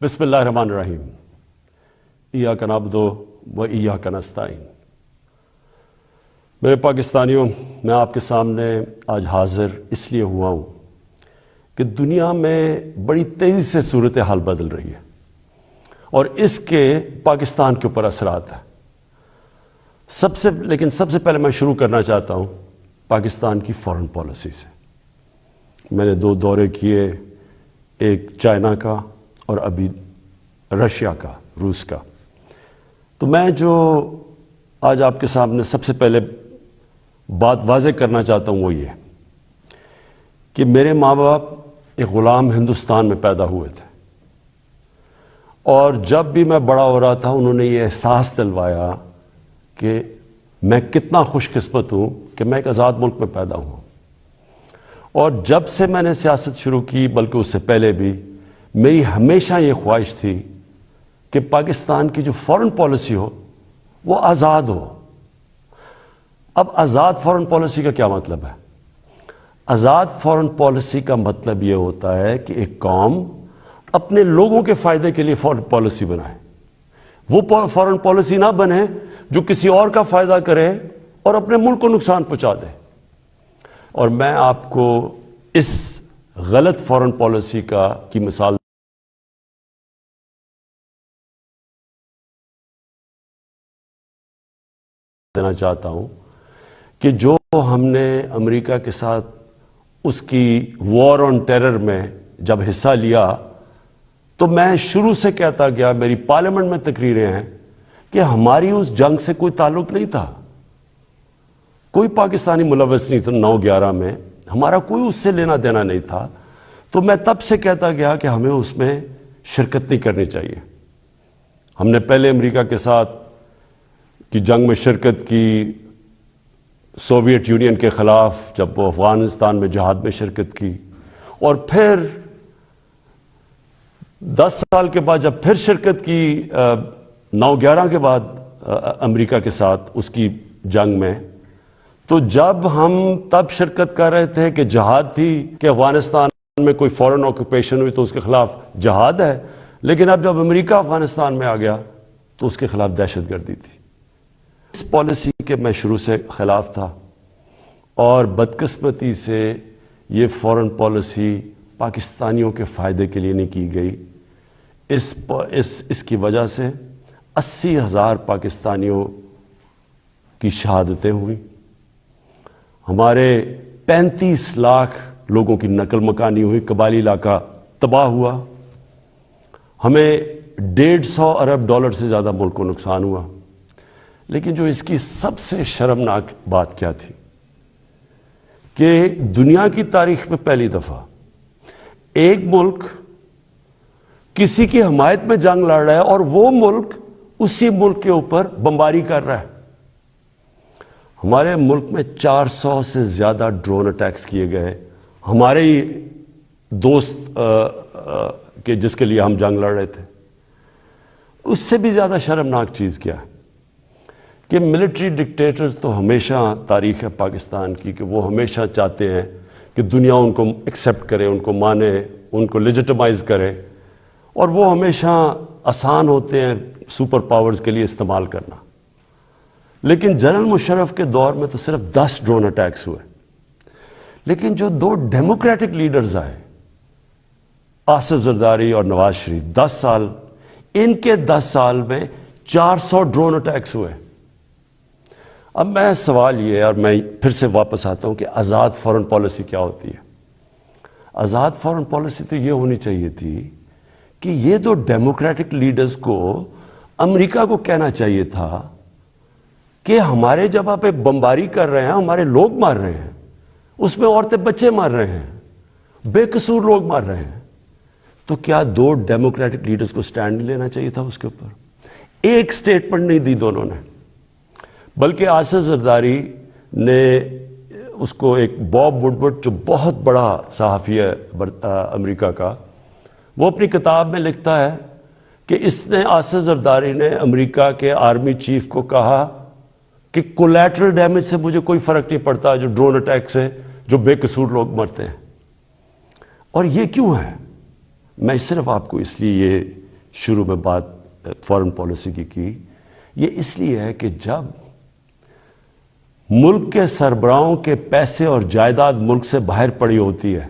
بسم اللہ الرحمن الرحیم ایاک نعبد و ایاک نستعین۔ میرے پاکستانیوں، میں آپ کے سامنے آج حاضر اس لیے ہوا ہوں کہ دنیا میں بڑی تیزی سے صورتحال بدل رہی ہے اور اس کے پاکستان کے اوپر اثرات ہیں۔ سب سے پہلے میں شروع کرنا چاہتا ہوں پاکستان کی فارن پالیسی سے۔ میں نے 2 دورے کیے، ایک چائنا کا اور ابھی رشیا کا، روس کا۔ تو میں جو آج آپ کے سامنے سب سے پہلے بات واضح کرنا چاہتا ہوں وہ یہ کہ میرے ماں باپ ایک غلام ہندوستان میں پیدا ہوئے تھے، اور جب بھی میں بڑا ہو رہا تھا انہوں نے یہ احساس دلوایا کہ میں کتنا خوش قسمت ہوں کہ میں ایک آزاد ملک میں پیدا ہوں۔ اور جب سے میں نے سیاست شروع کی، بلکہ اس سے پہلے بھی، میری ہمیشہ یہ خواہش تھی کہ پاکستان کی جو فارن پالیسی ہو وہ آزاد ہو۔ اب آزاد فارن پالیسی کا کیا مطلب ہے؟ آزاد فارن پالیسی کا مطلب یہ ہوتا ہے کہ ایک قوم اپنے لوگوں کے فائدے کے لیے فارن پالیسی بنائے، وہ فارن پالیسی نہ بنے جو کسی اور کا فائدہ کرے اور اپنے ملک کو نقصان پہنچا دے۔ اور میں آپ کو اس غلط فارن پالیسی کی مثال دینا چاہتا ہوں کہ جو ہم نے امریکہ کے ساتھ اس کی وار آن ٹیرر میں جب حصہ لیا تو میں شروع سے کہتا گیا، میری پارلیمنٹ میں تقریریں ہیں کہ ہماری اس جنگ سے کوئی تعلق نہیں تھا، کوئی پاکستانی ملوث نہیں تھا 9/11 میں، ہمارا کوئی اس سے لینا دینا نہیں تھا۔ تو میں تب سے کہتا گیا کہ ہمیں اس میں شرکت نہیں کرنی چاہیے۔ ہم نے پہلے امریکہ کے ساتھ کی جنگ میں شرکت کی، سوویت یونین کے خلاف جب وہ افغانستان میں جہاد میں شرکت کی، اور پھر 10 سال کے بعد جب پھر شرکت کی 9/11 کے بعد امریکہ کے ساتھ اس کی جنگ میں، تو جب ہم تب شرکت کر رہے تھے کہ جہاد تھی کہ افغانستان میں کوئی فورن آکوپیشن ہوئی تو اس کے خلاف جہاد ہے، لیکن اب جب امریکہ افغانستان میں آ گیا تو اس کے خلاف دہشت گردی تھی۔ اس پالیسی کے میں شروع سے خلاف تھا، اور بدقسمتی سے یہ فارن پالیسی پاکستانیوں کے فائدے کے لیے نہیں کی گئی۔ اس کی وجہ سے 80,000 پاکستانیوں کی شہادتیں ہوئیں، ہمارے 35 لاکھ لوگوں کی نقل مکانی ہوئی، قبائلی علاقہ تباہ ہوا، ہمیں $150 ارب سے زیادہ ملک کو نقصان ہوا۔ لیکن جو اس کی سب سے شرمناک بات کیا تھی کہ دنیا کی تاریخ میں پہلی دفعہ ایک ملک کسی کی حمایت میں جنگ لڑ رہا ہے اور وہ ملک اسی ملک کے اوپر بمباری کر رہا ہے۔ ہمارے ملک میں 400 سے زیادہ ڈرون اٹیکس کیے گئے، ہمارے ہی دوست کہ جس کے لیے ہم جنگ لڑ رہے تھے۔ اس سے بھی زیادہ شرمناک چیز کیا ہے کہ ملٹری ڈکٹیٹرز تو ہمیشہ تاریخ ہے پاکستان کی کہ وہ ہمیشہ چاہتے ہیں کہ دنیا ان کو ایکسیپٹ کرے، ان کو مانے، ان کو لیجٹمائز کرے، اور وہ ہمیشہ آسان ہوتے ہیں سپر پاورز کے لیے استعمال کرنا۔ لیکن جنرل مشرف کے دور میں تو صرف 10 ڈرون اٹیکس ہوئے، لیکن جو 2 ڈیموکریٹک لیڈرز آئے، آصف زرداری اور نواز شریف، 10 سال، ان کے 10 سال میں 400 ڈرون اٹیکس ہوئے۔ اب میں سوال یہ ہے، اور میں پھر سے واپس آتا ہوں کہ آزاد فارن پالیسی کیا ہوتی ہے؟ آزاد فارن پالیسی تو یہ ہونی چاہیے تھی کہ یہ 2 ڈیموکریٹک لیڈرز کو امریکہ کو کہنا چاہیے تھا کہ ہمارے جب آپ بمباری کر رہے ہیں، ہمارے لوگ مار رہے ہیں، اس میں عورتیں بچے مار رہے ہیں، بے قصور لوگ مار رہے ہیں، تو کیا 2 ڈیموکریٹک لیڈرز کو سٹینڈ نہیں لینا چاہیے تھا اس کے اوپر؟ ایک سٹیٹمنٹ نہیں دی دونوں نے، بلکہ آصف زرداری نے اس کو ایک باب وڈورڈ جو بہت بڑا صحافی ہے امریکہ کا، وہ اپنی کتاب میں لکھتا ہے کہ آصف زرداری نے امریکہ کے آرمی چیف کو کہا کہ کولیٹرل ڈیمیج سے مجھے کوئی فرق نہیں پڑتا جو ڈرون اٹیک سے جو بے قصور لوگ مرتے ہیں۔ اور یہ کیوں ہے؟ میں صرف آپ کو اس لیے یہ شروع میں بات فارن پالیسی کی، یہ اس لیے ہے کہ جب ملک کے سربراہوں کے پیسے اور جائیداد ملک سے باہر پڑی ہوتی ہے،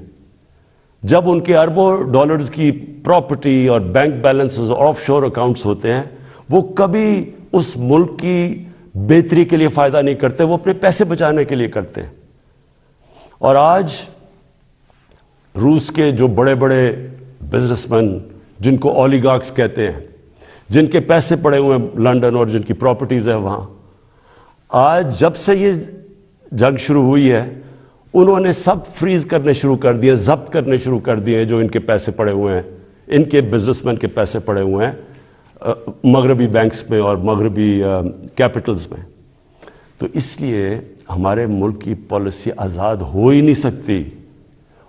جب ان کے اربوں ڈالرز کی پراپرٹی اور بینک بیلنسز آف شور اکاؤنٹس ہوتے ہیں، وہ کبھی اس ملک کی بہتری کے لیے فائدہ نہیں کرتے، وہ اپنے پیسے بچانے کے لیے کرتے ہیں۔ اور آج روس کے جو بڑے بڑے بزنس مین، جن کو اولیگارکس کہتے ہیں، جن کے پیسے پڑے ہوئے ہیں لنڈن اور جن کی پراپرٹیز ہیں وہاں، آج جب سے یہ جنگ شروع ہوئی ہے انہوں نے سب فریز کرنے شروع کر دیے، ضبط کرنے شروع کر دیے جو ان کے پیسے پڑے ہوئے ہیں، ان کے بزنس مین کے پیسے پڑے ہوئے ہیں مغربی بینکس میں اور مغربی کیپٹلز میں۔ تو اس لیے ہمارے ملک کی پالیسی آزاد ہو ہی نہیں سکتی۔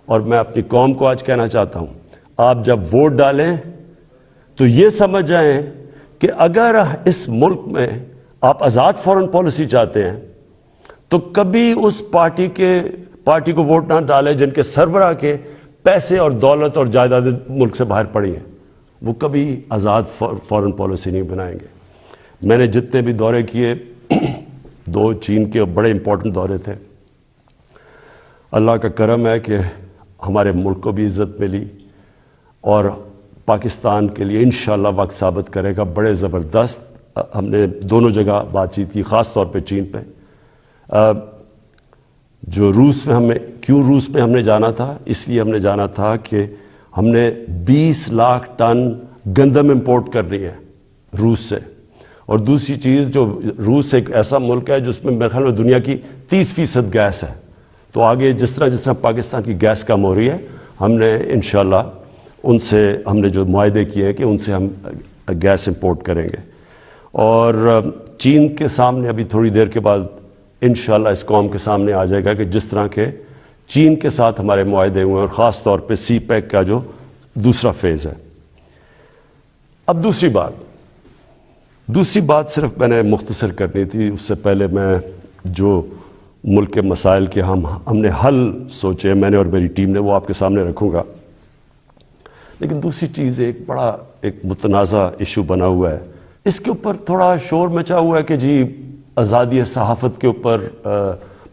اور میں اپنی قوم کو آج کہنا چاہتا ہوں، آپ جب ووٹ ڈالیں تو یہ سمجھ جائیں کہ اگر اس ملک میں آپ آزاد فارن پالیسی چاہتے ہیں تو کبھی اس پارٹی کو ووٹ نہ ڈالیں جن کے سربراہ کے پیسے اور دولت اور جائیداد ملک سے باہر پڑی ہیں، وہ کبھی آزاد فارن پالیسی نہیں بنائیں گے۔ میں نے جتنے بھی دورے کیے، 2 چین کے بڑے امپورٹنٹ دورے تھے، اللہ کا کرم ہے کہ ہمارے ملک کو بھی عزت ملی اور پاکستان کے لیے انشاءاللہ وقت ثابت کرے گا بڑے زبردست۔ ہم نے دونوں جگہ بات چیت کی، خاص طور پہ چین پہ۔ جو روس میں ہم نے جانا تھا، اس لیے ہم نے جانا تھا کہ ہم نے 20 لاکھ ٹن گندم امپورٹ کرنی ہے روس سے۔ اور دوسری چیز، جو روس ایک ایسا ملک ہے جس میں میرے خیال میں دنیا کی 30% گیس ہے، تو آگے جس طرح پاکستان کی گیس کم ہو رہی ہے، ہم نے انشاءاللہ ان سے ہم نے جو معاہدے کیے ہیں کہ ان سے ہم گیس امپورٹ کریں گے۔ اور چین کے سامنے ابھی تھوڑی دیر کے بعد انشاءاللہ اس قوم کے سامنے آ جائے گا کہ جس طرح کے چین کے ساتھ ہمارے معاہدے ہوئے ہیں، اور خاص طور پہ سی پیک کا جو دوسرا فیز ہے۔ اب دوسری بات صرف میں نے مختصر کرنی تھی، اس سے پہلے میں جو ملک کے مسائل کے ہم نے حل سوچے، میں نے اور میری ٹیم نے، وہ آپ کے سامنے رکھوں گا۔ لیکن دوسری چیز ایک متنازع ایشو بنا ہوا ہے، اس کے اوپر تھوڑا شور مچا ہوا ہے کہ جی آزادی صحافت کے اوپر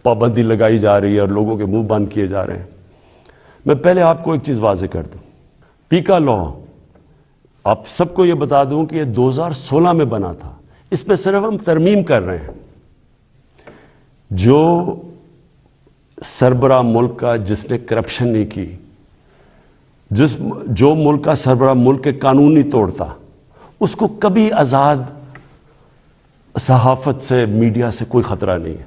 پابندی لگائی جا رہی ہے اور لوگوں کے منہ بند کیے جا رہے ہیں۔ میں پہلے آپ کو ایک چیز واضح کر دوں، پیکا لا، آپ سب کو یہ بتا دوں کہ یہ 2016 میں بنا تھا، اس میں صرف ہم ترمیم کر رہے ہیں۔ جو سربراہ ملک کا جس نے کرپشن نہیں کی، جو ملک کا سربراہ ملک کے قانون نہیں توڑتا، اس کو کبھی آزاد صحافت سے، میڈیا سے کوئی خطرہ نہیں ہے۔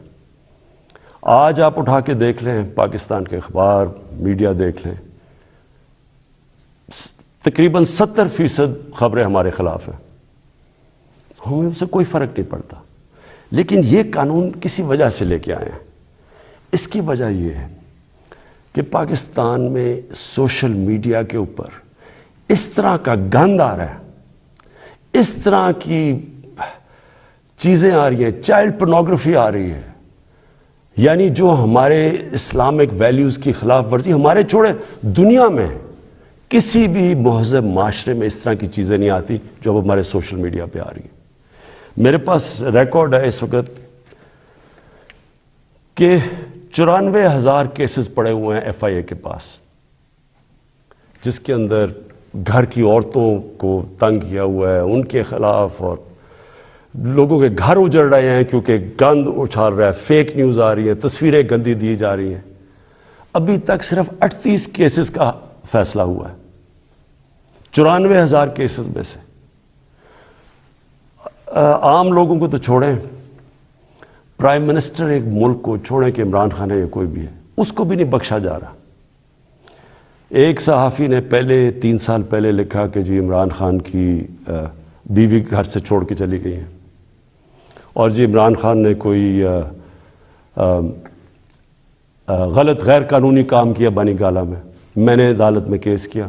آج آپ اٹھا کے دیکھ لیں، پاکستان کے اخبار، میڈیا دیکھ لیں، تقریباً 70% خبریں ہمارے خلاف ہیں، ہمیں اس سے کوئی فرق نہیں پڑتا۔ لیکن یہ قانون کسی وجہ سے لے کے آئے ہیں۔ اس کی وجہ یہ ہے کہ پاکستان میں سوشل میڈیا کے اوپر اس طرح کا گند آ رہا ہے، اس طرح کی چیزیں آ رہی ہیں، چائلڈ پورنوگرافی آ رہی ہے، یعنی جو ہمارے اسلامک ویلیوز کی خلاف ورزی، ہمارے چھوڑے دنیا میں کسی بھی مہذب معاشرے میں اس طرح کی چیزیں نہیں آتی جو اب ہمارے سوشل میڈیا پہ آ رہی ہیں۔ میرے پاس ریکارڈ ہے اس وقت کہ 94,000 کیسز پڑے ہوئے ہیں ایف آئی اے کے پاس، جس کے اندر گھر کی عورتوں کو تنگ کیا ہوا ہے، ان کے خلاف، اور لوگوں کے گھر اجڑ رہے ہیں کیونکہ گند اچھال رہا ہے، فیک نیوز آ رہی ہے، تصویریں گندی دی جا رہی ہیں۔ ابھی تک صرف 38 کیسز کا فیصلہ ہوا ہے 94,000 کیسز میں سے۔ عام لوگوں کو تو چھوڑیں، پرائم منسٹر ایک ملک کو چھوڑیں کہ عمران خان ہے یا کوئی بھی ہے، اس کو بھی نہیں بخشا جا رہا۔ ایک صحافی نے 3 سال پہلے لکھا کہ جی عمران خان کی بیوی گھر سے چھوڑ کے چلی گئی ہیں، اور جی عمران خان نے کوئی غلط غیر قانونی کام کیا بانی گالہ میں نے عدالت میں کیس کیا۔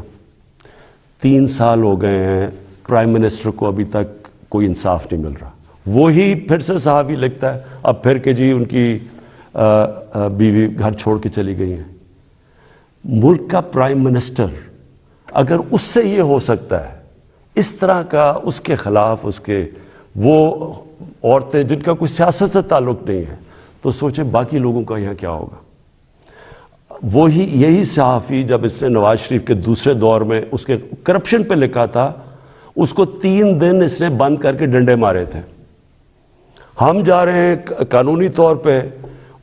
3 سال ہو گئے ہیں، پرائم منسٹر کو ابھی تک کوئی انصاف نہیں مل رہا۔ وہی پھر سے صحافی لکھتا ہے اب پھر کہ جی ان کی بیوی گھر چھوڑ کے چلی گئی ہیں۔ ملک کا پرائم منسٹر اگر اس سے یہ ہو سکتا ہے، اس طرح کا اس کے خلاف اس کے وہ عورتیں جن کا کوئی سیاست سے تعلق نہیں ہے، تو سوچیں باقی لوگوں کا یہاں کیا ہوگا۔ یہی صحافی جب اس نے نواز شریف کے دوسرے دور میں اس کے کرپشن پہ لکھا تھا، اس کو 3 دن اس نے بند کر کے ڈنڈے مارے تھے۔ ہم جا رہے ہیں قانونی طور پہ،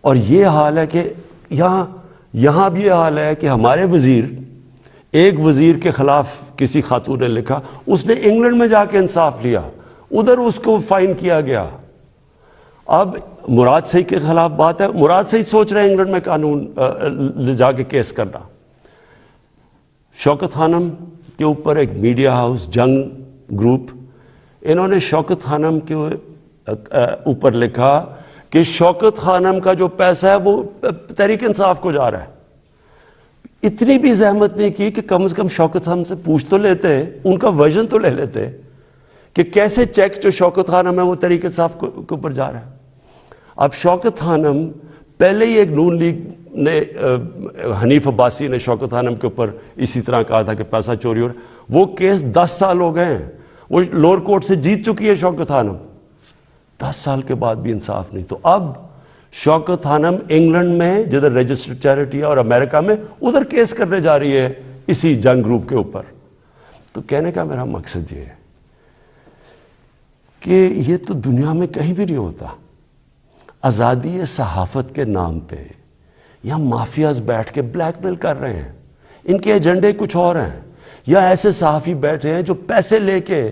اور یہ حال ہے کہ یہاں بھی یہ حال ہے کہ ہمارے ایک وزیر کے خلاف کسی خاتون نے لکھا، اس نے انگلینڈ میں جا کے انصاف لیا، ادھر اس کو فائن کیا گیا۔ اب مراد سعید کے خلاف بات ہے، مراد سعید سوچ رہے ہیں انگلینڈ میں قانون لے جا کے کیس کرنا۔ شوکت خانم کے اوپر ایک میڈیا ہاؤس جنگ گروپ، انہوں نے شوکت خانم کے اوپر لکھا کہ شوکت خانم کا جو پیسہ ہے وہ تحریک انصاف کو جا رہا ہے۔ اتنی بھی زحمت نہیں کی کہ کم از کم شوکت خانم سے پوچھ تو لیتے، ان کا ورژن تو لے لیتے کہ کیسے چیک جو شوکت خانم ہے وہ تحریک انصاف کے اوپر جا رہا ہے۔ اب شوکت خانم پہلے ہی ایک نون لیگ نے حنیف عباسی نے شوکت خانم کے اوپر اسی طرح کہا تھا کہ پیسہ چوری ہو رہا ہے، وہ کیس 10 سال ہو گئے ہیں، وہ لوور کورٹ سے جیت چکی ہے شوکت خانم، 10 سال کے بعد بھی انصاف نہیں۔ تو اب شوکت خانم انگلینڈ میں جدھر رجسٹرڈ چیریٹی ہے اور امریکہ میں ادھر کیس کرنے جا رہی ہے اسی جنگ گروپ کے اوپر۔ تو کہنے کا میرا مقصد یہ ہے کہ یہ تو دنیا میں کہیں بھی نہیں ہوتا۔ آزادی صحافت کے نام پہ یا مافیاز بیٹھ کے بلیک میل کر رہے ہیں، ان کے ایجنڈے کچھ اور ہیں، یا ایسے صحافی بیٹھے ہیں جو پیسے لے کے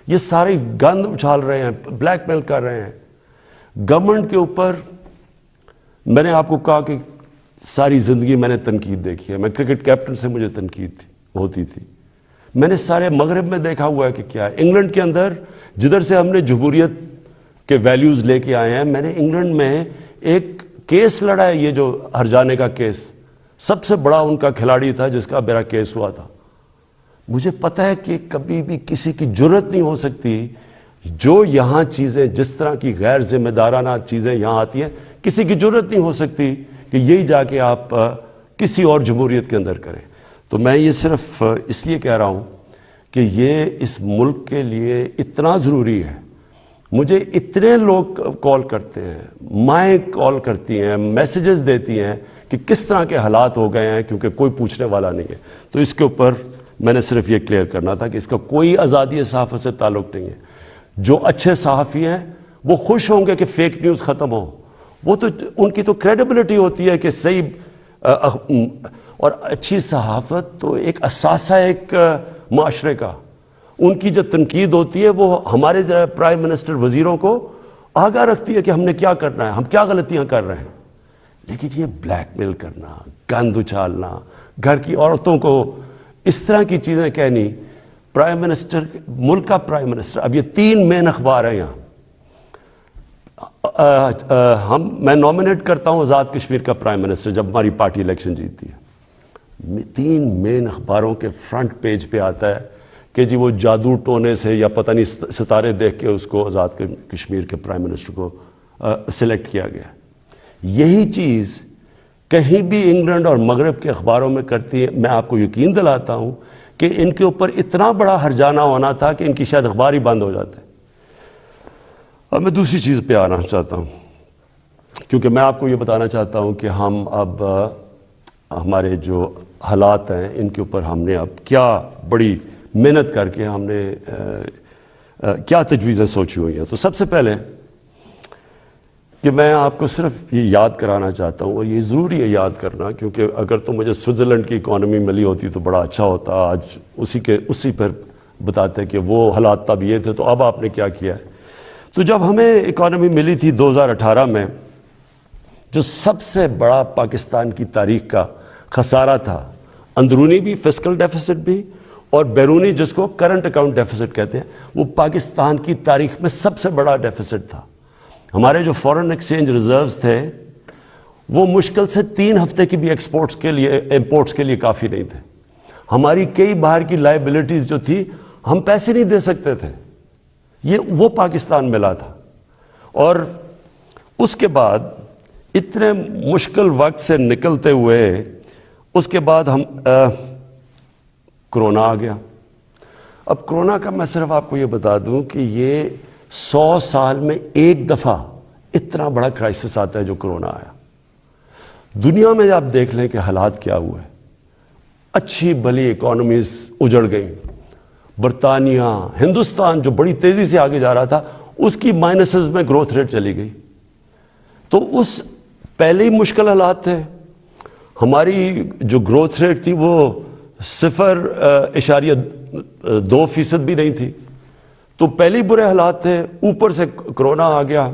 یہ ساری گند اچھال رہے ہیں، بلیک میل کر رہے ہیں گورنمنٹ کے اوپر۔ میں نے آپ کو کہا کہ ساری زندگی میں نے تنقید دیکھی ہے، میں کرکٹ کیپٹن سے مجھے تنقید ہوتی تھی، میں نے سارے مغرب میں دیکھا ہوا ہے کہ کیا ہے۔ انگلینڈ کے اندر جدھر سے ہم نے جمہوریت کے ویلیوز لے کے آئے ہیں، میں نے انگلینڈ میں ایک کیس لڑا ہے، یہ جو ہرجانے کا کیس، سب سے بڑا ان کا کھلاڑی تھا جس کا میرا کیس ہوا تھا۔ مجھے پتہ ہے کہ کبھی بھی کسی کی جرت نہیں ہو سکتی، جو یہاں چیزیں جس طرح کی غیر ذمہ دارانہ چیزیں یہاں آتی ہیں، کسی کی جرت نہیں ہو سکتی کہ یہی جا کے آپ کسی اور جمہوریت کے اندر کریں۔ تو میں یہ صرف اس لیے کہہ رہا ہوں کہ یہ اس ملک کے لیے اتنا ضروری ہے۔ مجھے اتنے لوگ کال کرتے ہیں، مائیں کال کرتی ہیں، میسیجز دیتی ہیں کہ کس طرح کے حالات ہو گئے ہیں، کیونکہ کوئی پوچھنے والا نہیں ہے۔ تو اس کے اوپر میں نے صرف یہ کلیئر کرنا تھا کہ اس کا کوئی آزادی صحافت سے تعلق نہیں ہے۔ جو اچھے صحافی ہیں وہ خوش ہوں گے کہ فیک نیوز ختم ہو، وہ تو ان کی تو کریڈیبلٹی ہوتی ہے کہ صحیح اور اچھی صحافت تو ایک اثاثہ ایک معاشرے کا، ان کی جو تنقید ہوتی ہے وہ ہمارے پرائم منسٹر وزیروں کو آگاہ رکھتی ہے کہ ہم نے کیا کرنا ہے، ہم کیا غلطیاں کر رہے ہیں۔ لیکن یہ بلیک میل کرنا، گند اچھالنا، گھر کی عورتوں کو اس طرح کی چیزیں کہنی، پرائم منسٹر، ملک کا پرائم منسٹر، اب یہ 3 مین اخبار ہیں یہاں، میں نومینیٹ کرتا ہوں آزاد کشمیر کا پرائم منسٹر جب ہماری پارٹی الیکشن جیتتی ہے، 3 مین اخباروں کے فرنٹ پیج پہ آتا ہے کہ جی وہ جادو ٹونے سے یا پتہ نہیں ستارے دیکھ کے اس کو آزاد کشمیر کے پرائم منسٹر کو سلیکٹ کیا گیا۔ یہی چیز کہیں بھی انگلینڈ اور مغرب کے اخباروں میں کرتی ہے۔ میں آپ کو یقین دلاتا ہوں کہ ان کے اوپر اتنا بڑا ہرجانہ ہونا تھا کہ ان کی شاید اخبار ہی بند ہو جاتے۔ اب میں دوسری چیز پہ آنا چاہتا ہوں، کیونکہ میں آپ کو یہ بتانا چاہتا ہوں کہ ہم اب ہمارے جو حالات ہیں ان کے اوپر ہم نے اب کیا بڑی محنت کر کے ہم نے کیا تجویزیں سوچی ہوئی ہیں۔ تو سب سے پہلے کہ میں آپ کو صرف یہ یاد کرانا چاہتا ہوں، اور یہ ضروری ہے یاد کرنا، کیونکہ اگر تو مجھے سوئٹزرلینڈ کی اکانومی ملی ہوتی تو بڑا اچھا ہوتا، آج اسی پر بتاتے کہ وہ حالات تب یہ تھے تو اب آپ نے کیا کیا ہے۔ تو جب ہمیں اکانومی ملی تھی 2018 میں، جو سب سے بڑا پاکستان کی تاریخ کا خسارہ تھا، اندرونی بھی فسکل ڈیفیسٹ بھی اور بیرونی جس کو کرنٹ اکاؤنٹ ڈیفیسٹ کہتے ہیں، وہ پاکستان کی تاریخ میں سب سے بڑا ڈیفیسٹ تھا۔ ہمارے جو فورن ایکسچینج ریزروز تھے وہ مشکل سے 3 ہفتے کی بھی امپورٹس کے لیے کافی نہیں تھے۔ ہماری کئی باہر کی لائبلٹیز جو تھی ہم پیسے نہیں دے سکتے تھے، وہ پاکستان ملا تھا۔ اور اس کے بعد اتنے مشکل وقت سے نکلتے ہوئے اس کے بعد ہم کرونا آ گیا۔ اب کرونا کا میں صرف آپ کو یہ بتا دوں کہ یہ 100 سال میں ایک دفعہ اتنا بڑا کرائسس آتا ہے جو کرونا آیا. دنیا میں آپ دیکھ لیں کہ حالات کیا ہوئے, اچھی بھلی اکانومیز اجڑ گئیں. برطانیہ, ہندوستان جو بڑی تیزی سے آگے جا رہا تھا, اس کی مائنسز میں گروتھ ریٹ چلی گئی. تو اس پہلے ہی مشکل حالات تھے. ہماری جو گروتھ ریٹ تھی وہ 0.2% بھی نہیں تھی. تو پہلے ہی برے حالات تھے, اوپر سے کرونا آ گیا.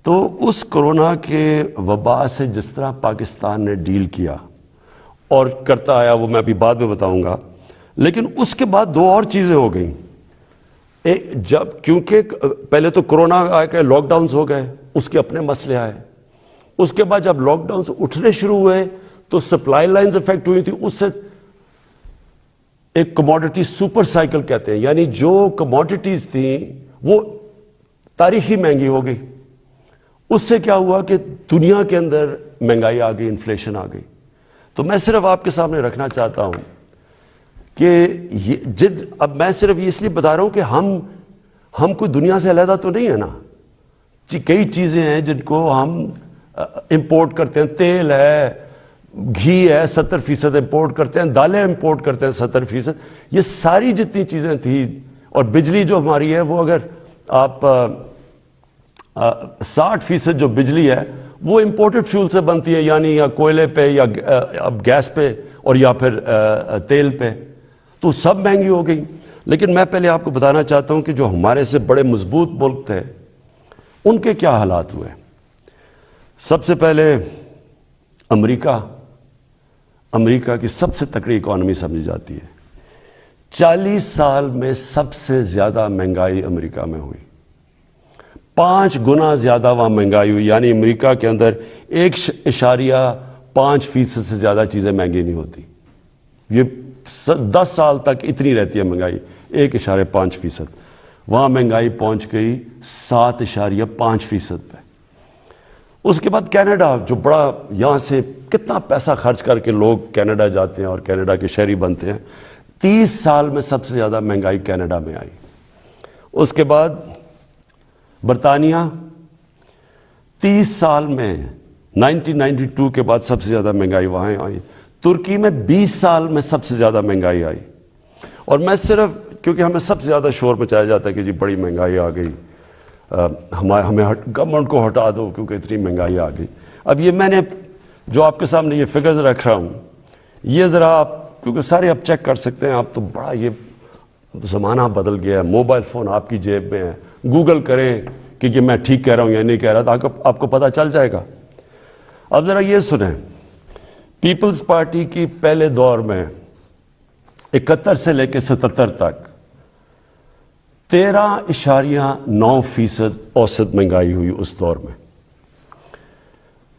تو اس کرونا کے وبا سے جس طرح پاکستان نے ڈیل کیا اور کرتا آیا, وہ میں ابھی بعد میں بتاؤں گا. لیکن اس کے بعد دو اور چیزیں ہو گئیں. جب کیونکہ پہلے تو کرونا آ کے لاک ڈاؤنز ہو گئے, اس کے اپنے مسئلے آئے. اس کے بعد جب لاک ڈاؤنز اٹھنے شروع ہوئے تو سپلائی لائنز افیکٹ ہوئی تھی. اس سے ایک کموڈٹی سپر سائیکل کہتے ہیں, یعنی جو کموڈٹیز تھیں وہ تاریخی مہنگی ہو گئی. اس سے کیا ہوا کہ دنیا کے اندر مہنگائی آ گئی, انفلیشن آ گئی. تو میں صرف آپ کے سامنے رکھنا چاہتا ہوں کہ اب میں صرف یہ اس لیے بتا رہا ہوں کہ ہم کوئی دنیا سے علیحدہ تو نہیں ہے نا. کئی چیزیں ہیں جن کو ہم امپورٹ کرتے ہیں. تیل ہے, گھی ہے, 70% امپورٹ کرتے ہیں. دالیں امپورٹ کرتے ہیں 70%. یہ ساری جتنی چیزیں تھیں, اور بجلی جو ہماری ہے وہ اگر آپ 60% جو بجلی ہے وہ امپورٹڈ فیول سے بنتی ہے, یعنی یا کوئلے پہ یا اب گیس پہ اور یا پھر تیل پہ. تو سب مہنگی ہو گئی. لیکن میں پہلے آپ کو بتانا چاہتا ہوں کہ جو ہمارے سے بڑے مضبوط ملک تھے ان کے کیا حالات ہوئے. سب سے پہلے امریکہ کی سب سے تکڑی اکانومی سمجھی جاتی ہے. 40 سال میں سب سے زیادہ مہنگائی امریکہ میں ہوئی. 5 گنا زیادہ وہاں مہنگائی ہوئی. یعنی امریکہ کے اندر 1.5% سے زیادہ چیزیں مہنگی نہیں ہوتی. یہ 10 سال تک اتنی رہتی ہے مہنگائی, 1.5%. وہاں مہنگائی پہنچ گئی 7.5% پہ. اس کے بعد کینیڈا, جو بڑا یہاں سے کتنا پیسہ خرچ کر کے لوگ کینیڈا جاتے ہیں اور کینیڈا کے شہری بنتے ہیں, 30 سال میں سب سے زیادہ مہنگائی کینیڈا میں آئی. اس کے بعد برطانیہ, 30 سال میں 1992 کے بعد سب سے زیادہ مہنگائی وہاں آئی. ترکی میں 20 سال میں سب سے زیادہ مہنگائی آئی. اور میں صرف کیونکہ ہمیں سب سے زیادہ شور مچایا جاتا ہے کہ جی بڑی مہنگائی آ گئی, ہمیں گورنمنٹ کو ہٹا دو کیونکہ اتنی مہنگائی آ گئی. اب یہ میں نے جو آپ کے سامنے یہ فگرز رکھ رہا ہوں, یہ ذرا آپ کیونکہ سارے آپ چیک کر سکتے ہیں. آپ تو بڑا یہ زمانہ بدل گیا ہے, موبائل فون آپ کی جیب میں ہے, گوگل کریں کہ یہ میں ٹھیک کہہ رہا ہوں یا نہیں کہہ رہا, تو آپ کو پتہ چل جائے گا. اب ذرا یہ سنیں, پیپلز پارٹی کی پہلے دور میں 71 سے لے کے 77 تک 13.9% اوسط مہنگائی ہوئی اس دور میں.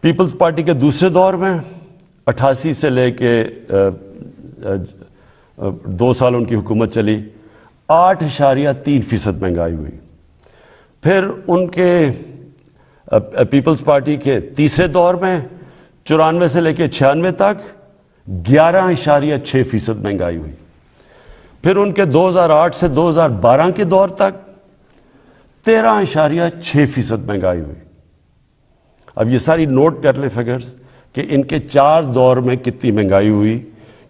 پیپلز پارٹی کے دوسرے دور میں 88 سے لے کے 2 سال ان کی حکومت چلی, 8.3% مہنگائی ہوئی. پھر ان کے پیپلز پارٹی کے تیسرے دور میں 94 سے لے کے 96 تک 11.6% مہنگائی ہوئی. پھر ان کے 2008 سے 2012 کے دور تک 13.6% مہنگائی ہوئی. اب یہ ساری نوٹ کر لیں فگرز کہ ان کے 4 دور میں کتنی مہنگائی ہوئی,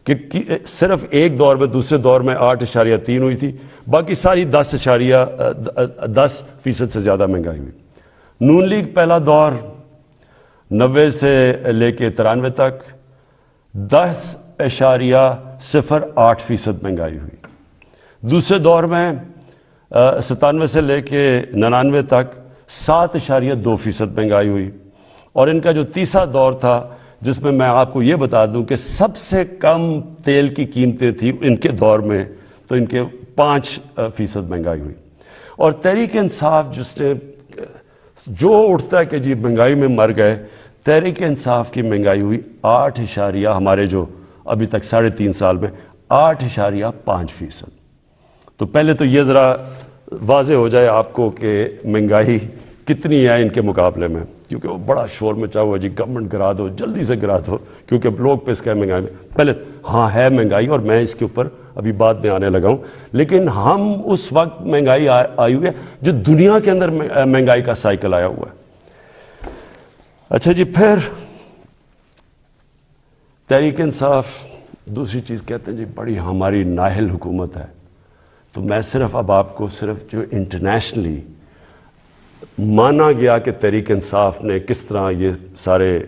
کہ صرف ایک دور میں, دوسرے دور میں 8.3 ہوئی تھی, باقی ساری 10% سے زیادہ مہنگائی ہوئی. نون لیگ پہلا دور 90 سے لے کے 93 تک 10.08% مہنگائی ہوئی. دوسرے دور میں 97 سے لے کے 99 تک 7.2% مہنگائی ہوئی. اور ان کا جو تیسرا دور تھا جس میں میں آپ کو یہ بتا دوں کہ سب سے کم تیل کی قیمتیں تھیں ان کے دور میں, تو ان کے 5% مہنگائی ہوئی. اور تحریک انصاف جس نے جو اٹھتا ہے کہ جی مہنگائی میں مر گئے, تحریک انصاف کی مہنگائی ہوئی 8 ہمارے جو ابھی تک 3.5 سال میں 8.5%. تو پہلے تو یہ ذرا واضح ہو جائے آپ کو کہ مہنگائی کتنی ہے ان کے مقابلے میں, کیونکہ وہ بڑا شور مچا ہوا جی گورنمنٹ گرا دو, جلدی سے گرا دو, کیونکہ لوگ پہ اس کا مہنگائی میں پہلے ہاں ہے مہنگائی, اور میں اس کے اوپر ابھی بعد میں آنے لگا ہوں. لیکن ہم اس وقت مہنگائی آئی ہوئی ہے جو دنیا کے اندر مہنگائی کا سائیکل آیا ہوا ہے. اچھا جی، پھر تحریک انصاف دوسری چیز کہتے ہیں جی بڑی ہماری نااہل حکومت ہے. تو میں صرف اب آپ کو صرف جو انٹرنیشنلی مانا گیا کہ تحریک انصاف نے کس طرح یہ سارے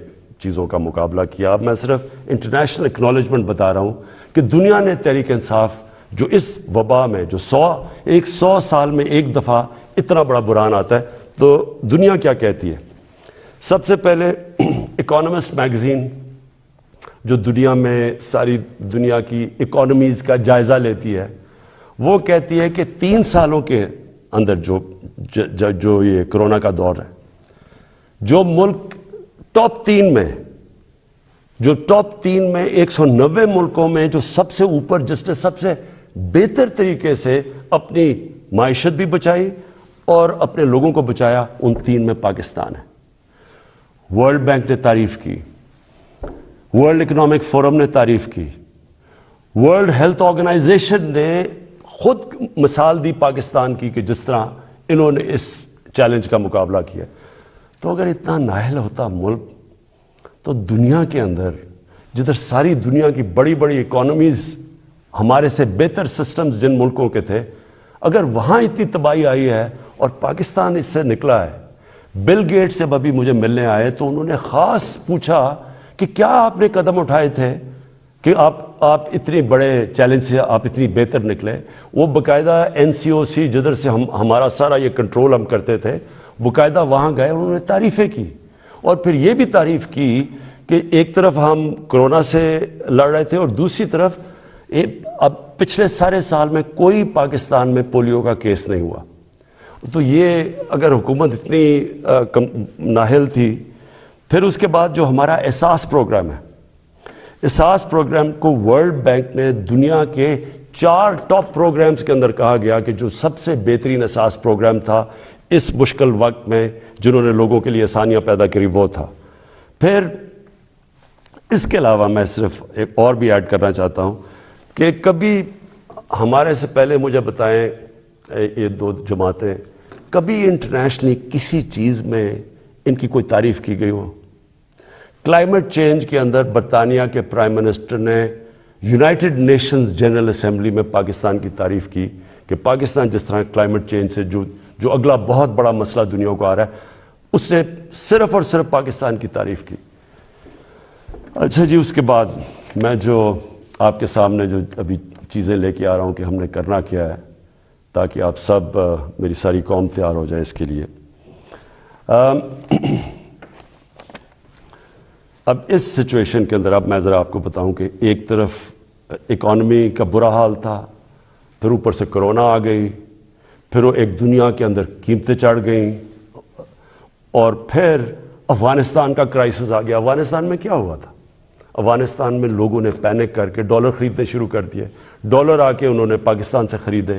چیزوں کا مقابلہ کیا، اب میں صرف انٹرنیشنل اکنالجمنٹ بتا رہا ہوں کہ دنیا نے تحریک انصاف جو اس وبا میں جو 100 سال میں ایک دفعہ اتنا بڑا بحران آتا ہے تو دنیا کیا کہتی ہے. سب سے پہلے اکانومسٹ میگزین جو دنیا میں ساری دنیا کی اکانومیز کا جائزہ لیتی ہے، وہ کہتی ہے کہ 3 سالوں کے اندر جو یہ کرونا کا دور ہے، جو ملک ٹاپ 3 میں 190 ملکوں میں جو سب سے اوپر، جس نے سب سے بہتر طریقے سے اپنی معیشت بھی بچائی اور اپنے لوگوں کو بچایا، ان 3 میں پاکستان ہے. ورلڈ بینک نے تعریف کی، ورلڈ اکنامک فورم نے تعریف کی، ورلڈ ہیلتھ آرگنائزیشن نے خود مثال دی پاکستان کی کہ جس طرح انہوں نے اس چیلنج کا مقابلہ کیا. تو اگر اتنا نااہل ہوتا ملک تو دنیا کے اندر جدھر ساری دنیا کی بڑی بڑی اکانومیز ہمارے سے بہتر سسٹمز جن ملکوں کے تھے، اگر وہاں اتنی تباہی آئی ہے اور پاکستان اس سے نکلا ہے. بل گیٹس جب ابھی مجھے ملنے آئے تو انہوں نے خاص پوچھا کہ کیا آپ نے قدم اٹھائے تھے کہ آپ اتنے بڑے چیلنج سے آپ اتنی بہتر نکلے. وہ باقاعدہ NCOC جدھر سے ہمارا سارا یہ کنٹرول ہم کرتے تھے، باقاعدہ وہاں گئے، انہوں نے تعریفیں کی اور پھر یہ بھی تعریف کی کہ ایک طرف ہم کرونا سے لڑ رہے تھے اور دوسری طرف اب پچھلے سارے سال میں کوئی پاکستان میں پولیو کا کیس نہیں ہوا. تو یہ اگر حکومت اتنی نااہل تھی. پھر اس کے بعد جو ہمارا احساس پروگرام ہے، احساس پروگرام کو ورلڈ بینک نے دنیا کے 4 ٹاپ پروگرامز کے اندر کہا گیا کہ جو سب سے بہترین احساس پروگرام تھا اس مشکل وقت میں، جنہوں نے لوگوں کے لیے آسانیاں پیدا کری، وہ تھا. پھر اس کے علاوہ میں صرف ایک اور بھی ایڈ کرنا چاہتا ہوں کہ کبھی ہمارے سے پہلے مجھے بتائیں یہ 2 جماعتیں، کبھی انٹرنیشنلی کسی چیز میں ان کی کوئی تعریف کی گئی ہو؟ کلائمیٹ چینج کے اندر برطانیہ کے پرائم منسٹر نے یونائٹڈ نیشنز جنرل اسمبلی میں پاکستان کی تعریف کی کہ پاکستان جس طرح کلائمیٹ چینج سے جو اگلا بہت بڑا مسئلہ دنیا کو آ رہا ہے، اس نے صرف اور صرف پاکستان کی تعریف کی. اچھا جی، اس کے بعد میں جو آپ کے سامنے جو ابھی چیزیں لے کے آ رہا ہوں کہ ہم نے کرنا کیا ہے تاکہ آپ سب، میری ساری قوم تیار ہو جائے اس کے لیے. اب اس سچویشن کے اندر اب میں ذرا آپ کو بتاؤں کہ ایک طرف اکانومی کا برا حال تھا، پھر اوپر سے کرونا آ گئی، پھر وہ ایک دنیا کے اندر قیمتیں چڑھ گئیں، اور پھر افغانستان کا کرائسس آ گیا. افغانستان میں کیا ہوا تھا؟ افغانستان میں لوگوں نے پینک کر کے ڈالر خریدنے شروع کر دیے. ڈالر آ کے انہوں نے پاکستان سے خریدے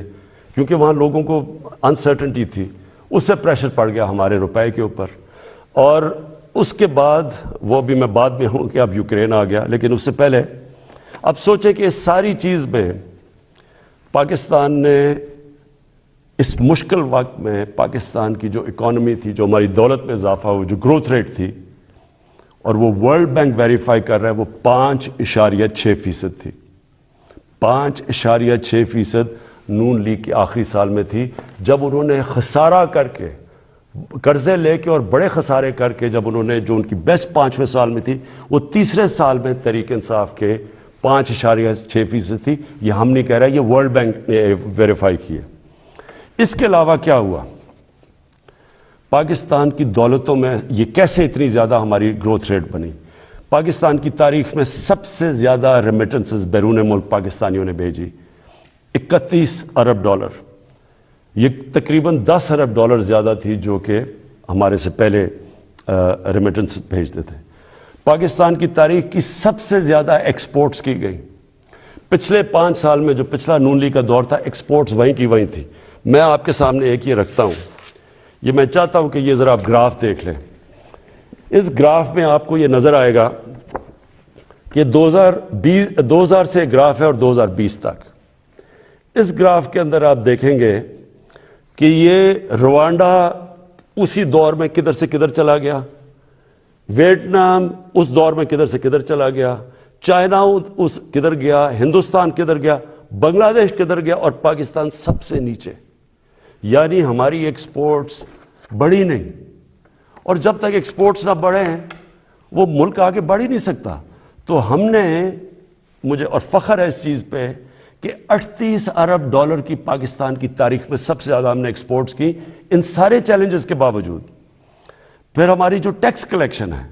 کیونکہ وہاں لوگوں کو انسرٹنٹی تھی. اس سے پریشر پڑ گیا ہمارے روپے کے اوپر. اور اس کے بعد وہ بھی میں بعد میں ہوں کہ اب یوکرین آ گیا، لیکن اس سے پہلے اب سوچیں کہ اس ساری چیز میں پاکستان نے اس مشکل وقت میں پاکستان کی جو اکانومی تھی، جو ہماری دولت میں اضافہ ہوا، جو گروتھ ریٹ تھی، اور وہ ورلڈ بینک ویریفائی کر رہا ہے، وہ 5.6% تھی. 5.6% نون لیگ کے آخری سال میں تھی، جب انہوں نے خسارہ کر کے، قرضے لے کے اور بڑے خسارے کر کے، جب انہوں نے جو ان کی بیسٹ 5ویں سال میں تھی، وہ تیسرے سال میں تحریک انصاف کے 5.6% تھی. یہ ہم نہیں کہہ رہے، یہ ورلڈ بینک نے ویریفائی کی ہے. اس کے علاوہ کیا ہوا؟ پاکستان کی دولتوں میں یہ کیسے اتنی زیادہ ہماری گروتھ ریٹ بنی؟ پاکستان کی تاریخ میں سب سے زیادہ ریمیٹنسز بیرون ملک پاکستانیوں نے بھیجی، 31 ارب ڈالر. یہ تقریباً 10 ارب ڈالر زیادہ تھی جو کہ ہمارے سے پہلے ریمیٹنس بھیجتے تھے. پاکستان کی تاریخ کی سب سے زیادہ ایکسپورٹس کی گئی. پچھلے 5 سال میں جو پچھلا نون لیگ کا دور تھا، ایکسپورٹس وہیں کی وہیں تھی. میں آپ کے سامنے ایک یہ رکھتا ہوں، یہ میں چاہتا ہوں کہ یہ ذرا آپ گراف دیکھ لیں. اس گراف میں آپ کو یہ نظر آئے گا کہ 2000 سے گراف ہے اور 2020 تک. اس گراف کے اندر آپ دیکھیں گے کہ یہ روانڈا اسی دور میں کدھر سے کدھر چلا گیا، ویتنام اس دور میں کدھر سے کدھر چلا گیا، چائنا اس کدھر گیا، ہندوستان کدھر گیا، بنگلہ دیش کدھر گیا، اور پاکستان سب سے نیچے. یعنی ہماری ایکسپورٹس بڑھی نہیں، اور جب تک ایکسپورٹس نہ بڑھیں وہ ملک آگے بڑھ ہی نہیں سکتا. تو ہم نے، مجھے اور فخر ہے اس چیز پہ کہ 38 ارب ڈالر کی پاکستان کی تاریخ میں سب سے زیادہ ہم نے ایکسپورٹس کی، ان سارے چیلنجز کے باوجود. پھر ہماری جو ٹیکس کلیکشن ہے،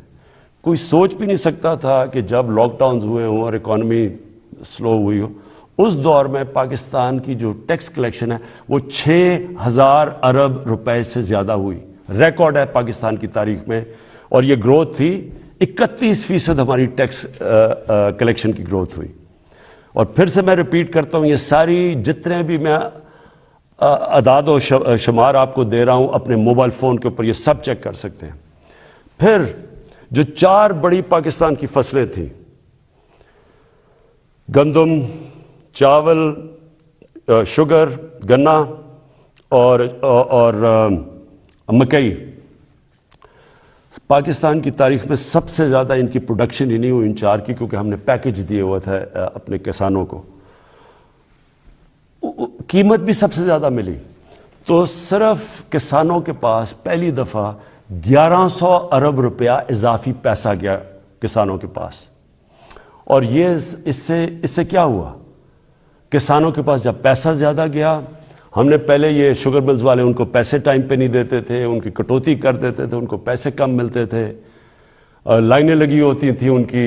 کوئی سوچ بھی نہیں سکتا تھا کہ جب لاک ڈاؤنز ہوئے ہوں اور اکانومی سلو ہوئی ہو، اس دور میں پاکستان کی جو ٹیکس کلیکشن ہے وہ 6000 ارب روپے سے زیادہ ہوئی. ریکارڈ ہے پاکستان کی تاریخ میں، اور یہ گروتھ تھی 31% ہماری ٹیکس کلیکشن کی گروتھ ہوئی. اور پھر سے میں ریپیٹ کرتا ہوں، یہ ساری جتنے بھی میں اعداد و شمار آپ کو دے رہا ہوں اپنے موبائل فون کے اوپر، یہ سب چیک کر سکتے ہیں. پھر جو 4 بڑی پاکستان کی فصلیں تھیں، گندم، چاول، شوگر، گنا اور مکئی، پاکستان کی تاریخ میں سب سے زیادہ ان کی پروڈکشن ہی نہیں ہوئی ان 4 کی، کیونکہ ہم نے پیکج دیے ہوا تھا اپنے کسانوں کو. قیمت بھی سب سے زیادہ ملی. تو صرف کسانوں کے پاس پہلی دفعہ 1100 ارب روپیہ اضافی پیسہ گیا کسانوں کے پاس. اور یہ اس سے کیا ہوا؟ کسانوں کے پاس جب پیسہ زیادہ گیا، ہم نے پہلے یہ شوگر ملز والے ان کو پیسے ٹائم پہ نہیں دیتے تھے، ان کی کٹوتی کر دیتے تھے، ان کو پیسے کم ملتے تھے، لائنیں لگی ہوتی تھیں ان کی،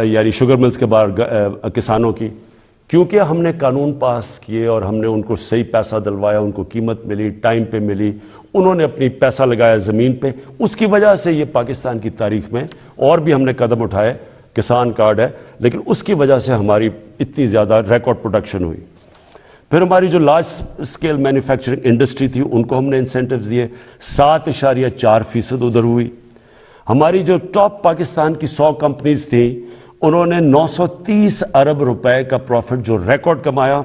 یعنی شوگر ملز کے باہر کسانوں کی. کیونکہ ہم نے قانون پاس کیے اور ہم نے ان کو صحیح پیسہ دلوایا، ان کو قیمت ملی، ٹائم پہ ملی، انہوں نے اپنی پیسہ لگایا زمین پہ، اس کی وجہ سے یہ پاکستان کی تاریخ میں اور بھی ہم نے قدم اٹھائے، کسان کارڈ ہے، لیکن اس کی وجہ سے ہماری اتنی زیادہ ریکارڈ پروڈکشن ہوئی. پھر ہماری جو لارج اسکیل مینوفیکچرنگ انڈسٹری تھی ان کو ہم نے انسینٹیوز دیے، 7.4% ادھر ہوئی. ہماری جو ٹاپ پاکستان کی 100 کمپنیز تھیں، انہوں نے 930 ارب روپے کا پروفٹ جو ریکارڈ کمایا،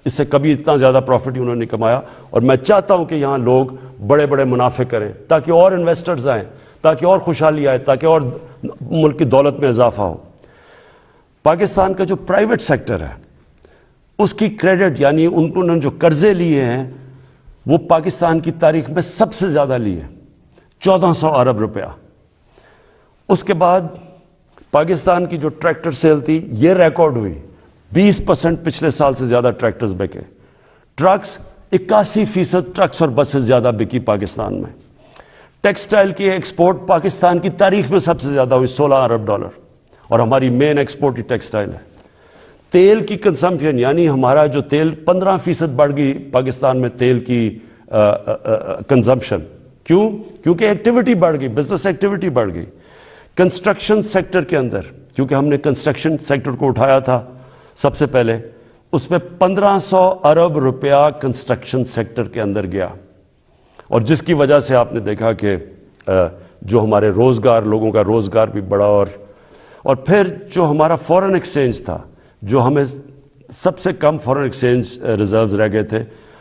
اس سے کبھی اتنا زیادہ پروفٹ ہی انہوں نے کمایا. اور میں چاہتا ہوں کہ یہاں لوگ بڑے بڑے منافع کریں تاکہ اور انویسٹرز آئیں، تاکہ اور خوشحالی آئے، تاکہ اور ملک کی دولت میں اضافہ ہو. پاکستان کا جو پرائیویٹ سیکٹر ہے اس کی کریڈٹ، یعنی انہوں نے جو قرضے لیے ہیں وہ پاکستان کی تاریخ میں سب سے زیادہ لیے، 1400 ارب روپیہ. اس کے بعد پاکستان کی جو ٹریکٹر سیل تھی یہ ریکارڈ ہوئی، 20% پچھلے سال سے زیادہ ٹریکٹرز بکے. ٹرکس 81% ٹرکس اور بسیں زیادہ بکی پاکستان میں. ٹیکسٹائل کی ایکسپورٹ پاکستان کی تاریخ میں سب سے زیادہ ہوئی، 16 ارب ڈالر، اور ہماری مین ایکسپورٹ ہی ٹیکسٹائل ہے. تیل کی کنزمپشن، یعنی ہمارا جو تیل 15% بڑھ گئی پاکستان میں تیل کی کنزمپشن. کیوں؟ کیونکہ ایکٹیویٹی بڑھ گئی، بزنس ایکٹیویٹی بڑھ گئی. کنسٹرکشن سیکٹر کے اندر، کیونکہ ہم نے کنسٹرکشن سیکٹر کو اٹھایا تھا سب سے پہلے، اس میں 1500 ارب روپیہ کنسٹرکشن سیکٹر کے اندر گیا، اور جس کی وجہ سے آپ نے دیکھا کہ جو ہمارے روزگار، لوگوں کا روزگار بھی بڑھا. اور پھر جو ہمارا فورن ایکسچینج تھا، جو ہمیں سب سے کم فورن ایکسچینج ریزروز رہ گئے تھے،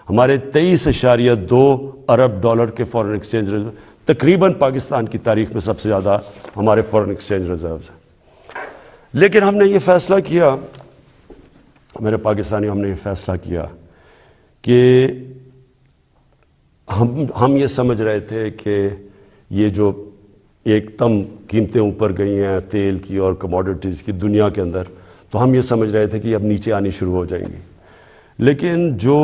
ہمارے 23.2 ارب ڈالر کے فورن ایکسچینج ریزرو، تقریباً پاکستان کی تاریخ میں سب سے زیادہ ہمارے فورن ایکسچینج ریزروز ہیں. لیکن ہم نے یہ فیصلہ کیا، میرے پاکستانیوں، ہم نے یہ فیصلہ کیا کہ ہم یہ سمجھ رہے تھے کہ یہ جو ایک دم قیمتیں اوپر گئی ہیں تیل کی اور کموڈٹیز کی دنیا کے اندر، تو ہم یہ سمجھ رہے تھے کہ یہ اب نیچے آنی شروع ہو جائیں گی. لیکن جو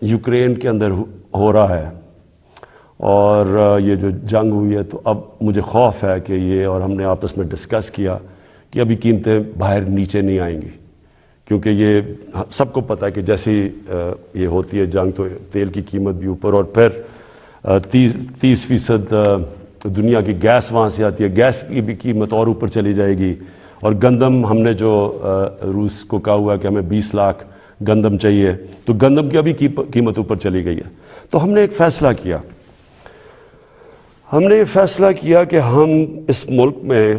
یوکرین کے اندر ہو رہا ہے اور یہ جو جنگ ہوئی ہے، تو اب مجھے خوف ہے کہ یہ، اور ہم نے آپس میں ڈسکس کیا کہ ابھی قیمتیں باہر نیچے نہیں آئیں گی، کیونکہ یہ سب کو پتہ ہے کہ جیسی یہ ہوتی ہے جنگ تو تیل کی قیمت بھی اوپر، اور پھر 30% دنیا کی گیس وہاں سے آتی ہے، گیس کی بھی قیمت اور اوپر چلی جائے گی. اور گندم ہم نے جو روس کو کہا ہوا کہ ہمیں 20 لاکھ گندم چاہیے، تو گندم کی ابھی قیمت اوپر چلی گئی ہے. تو ہم نے ایک فیصلہ کیا، ہم نے یہ فیصلہ کیا کہ ہم اس ملک میں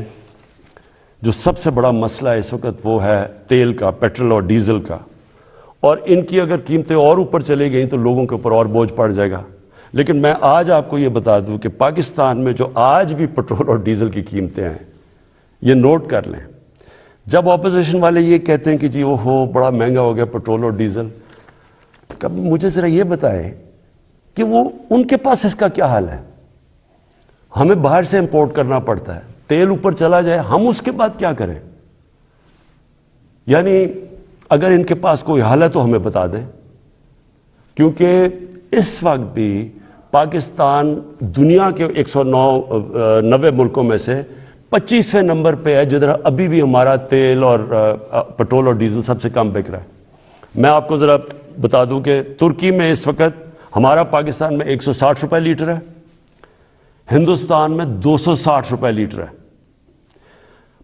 جو سب سے بڑا مسئلہ ہے اس وقت وہ ہے تیل کا، پیٹرول اور ڈیزل کا. اور ان کی اگر قیمتیں اور اوپر چلی گئیں تو لوگوں کے اوپر اور بوجھ پڑ جائے گا. لیکن میں آج آپ کو یہ بتا دوں کہ پاکستان میں جو آج بھی پٹرول اور ڈیزل کی قیمتیں ہیں, یہ نوٹ کر لیں. جب اپوزیشن والے یہ کہتے ہیں کہ جی وہ بڑا مہنگا ہو گیا پٹرول اور ڈیزل, مجھے ذرا یہ بتائیں کہ وہ ان کے پاس اس کا کیا حال ہے. ہمیں باہر سے امپورٹ کرنا پڑتا ہے, تیل اوپر چلا جائے ہم اس کے بعد کیا کریں؟ یعنی اگر ان کے پاس کوئی حل ہے تو ہمیں بتا دیں, کیونکہ اس وقت بھی پاکستان دنیا کے 190 ملکوں میں سے 25ویں نمبر پہ ہے جدھر ابھی بھی ہمارا تیل اور پٹرول اور ڈیزل سب سے کم بک رہا ہے. میں آپ کو ذرا بتا دوں کہ ترکی میں اس وقت ہمارا پاکستان میں 160 روپے لیٹر ہے, ہندوستان میں 260 روپے لیٹر ہے,